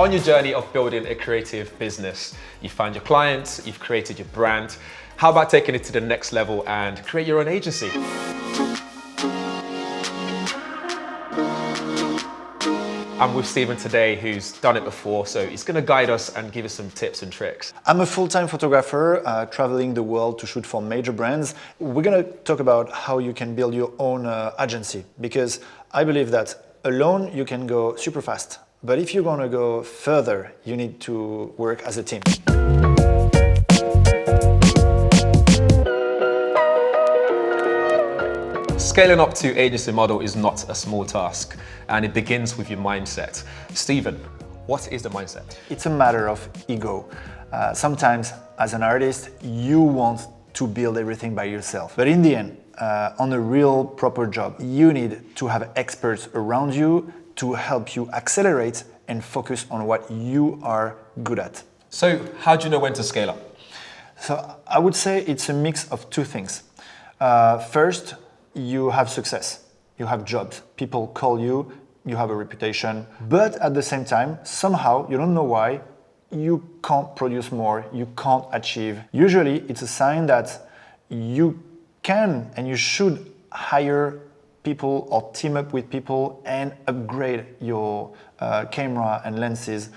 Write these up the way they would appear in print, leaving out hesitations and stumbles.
on your journey of building a creative business, you found your clients, you've created your brand. How about taking it to the next level and create your own agency? I'm with Stephen today, who's done it before, so he's going to guide us and give us some tips and tricks. I'm a full-time photographer, traveling the world to shoot for major brands. We're going to talk about how you can build your own agency, because I believe that alone you can go super fast. But if you're going to go further, you need to work as a team. Scaling up to agency model is not a small task, and it begins with your mindset. Stephen, what is the mindset? It's a matter of ego. Sometimes, as an artist, you want to build everything by yourself. But in the end, on a real proper job, you need to have experts around you to help you accelerate and focus on what you are good at. So, how do you know when to scale up? So, I would say it's a mix of two things. First, you have success, you have jobs, people call you, you have a reputation, but at the same time, somehow, you don't know why, you can't produce more, you can't achieve. Usually, it's a sign that you can and you should hire people or team up with people and upgrade your camera and lenses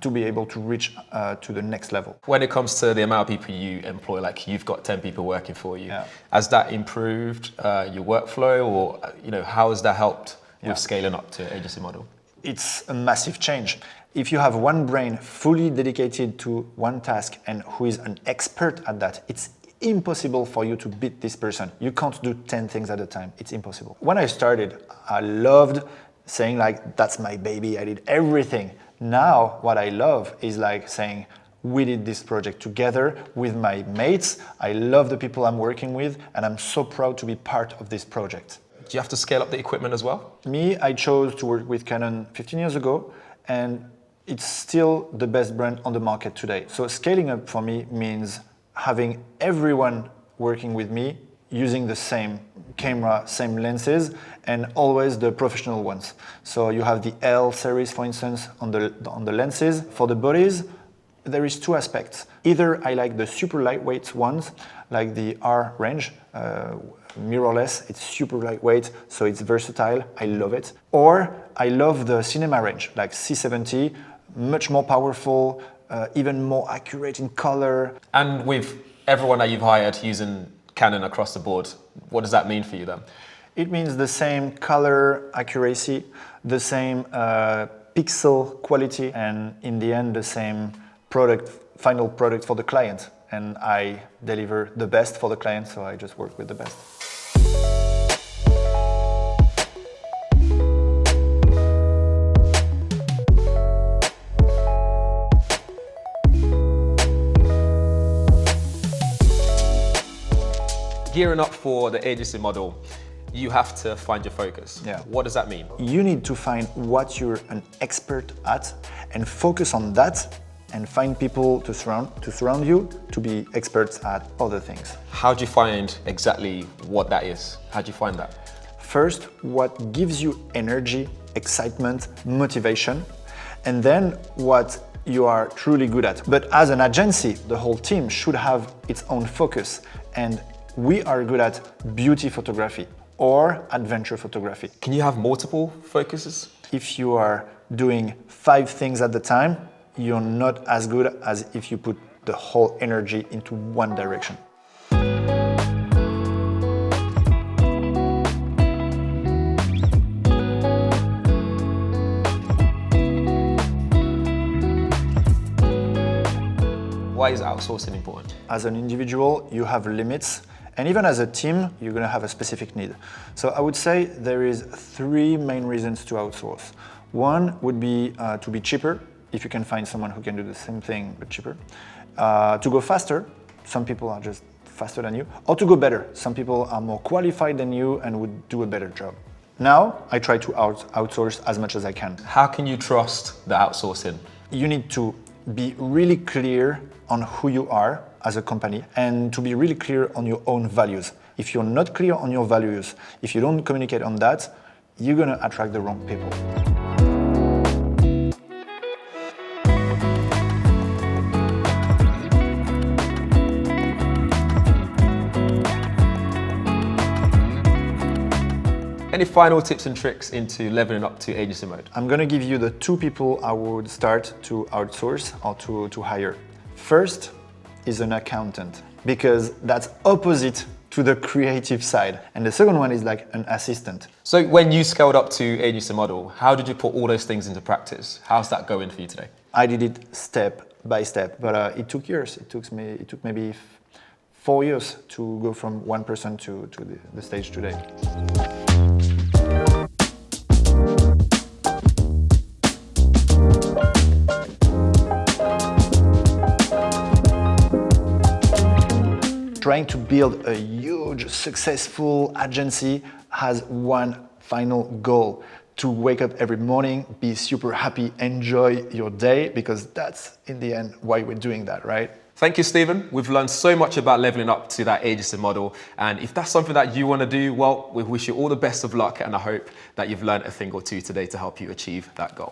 to be able to reach to the next level. When it comes to the amount of people you employ, like you've got 10 people working for you, has that improved your workflow, or how has that helped with scaling up to agency model? It's a massive change. If you have one brain fully dedicated to one task and who is an expert at that, it's impossible for you to beat this person. You can't do 10 things at a time. It's impossible. When I started, I loved saying like, that's my baby, I did everything. Now, what I love is like saying, we did this project together with my mates. I love the people I'm working with, and I'm so proud to be part of this project. Do you have to scale up the equipment as well? Me, I chose to work with Canon 15 years ago, and it's still the best brand on the market today. So scaling up for me means having everyone working with me using the same camera, same lenses, and always the professional ones. So you have the L series, for instance, on the lenses. For the bodies, there is two aspects. Either I like the super lightweight ones, like the R range, mirrorless, it's super lightweight, so it's versatile, I love it. Or I love the cinema range, like C70, much more powerful, even more accurate in color. And with everyone that you've hired using Canon across the board, what does that mean for you then? It means the same color accuracy, the same pixel quality, and in the end, the same final product for the client. And I deliver the best for the client, so I just work with the best. Gearing up for the agency model, you have to find your focus. Yeah. What does that mean? You need to find what you're an expert at and focus on that, and find people to surround you to be experts at other things. How do you find exactly what that is? How do you find that? First, what gives you energy, excitement, motivation, and then what you are truly good at. But as an agency, the whole team should have its own focus, and we are good at beauty photography or adventure photography. Can you have multiple focuses? If you are doing 5 things at the time, you're not as good as if you put the whole energy into one direction. Why is outsourcing important? As an individual, you have limits, and even as a team, you're going to have a specific need. So I would say there is 3 main reasons to outsource. One would be to be cheaper, if you can find someone who can do the same thing but cheaper. To go faster, some people are just faster than you. Or to go better, some people are more qualified than you and would do a better job. Now, I try to outsource as much as I can. How can you trust the outsourcing? You need to be really clear on who you are as a company and to be really clear on your own values. If you're not clear on your values, if you don't communicate on that, you're gonna attract the wrong people. any final tips and tricks into leveling up to agency mode? I'm gonna give you the 2 people I would start to outsource or to hire. First is an accountant, because that's opposite to the creative side. And the second one is like an assistant. So when you scaled up to agency model, how did you put all those things into practice? How's that going for you today? I did it step by step, but it took years. It took maybe 4 years to go from one person to the stage today. Trying to build a huge, successful agency has one final goal: to wake up every morning, be super happy, enjoy your day, because that's in the end why we're doing that, right? Thank you, Stephen. We've learned so much about leveling up to that agency model. And if that's something that you want to do, well, we wish you all the best of luck. And I hope that you've learned a thing or two today to help you achieve that goal.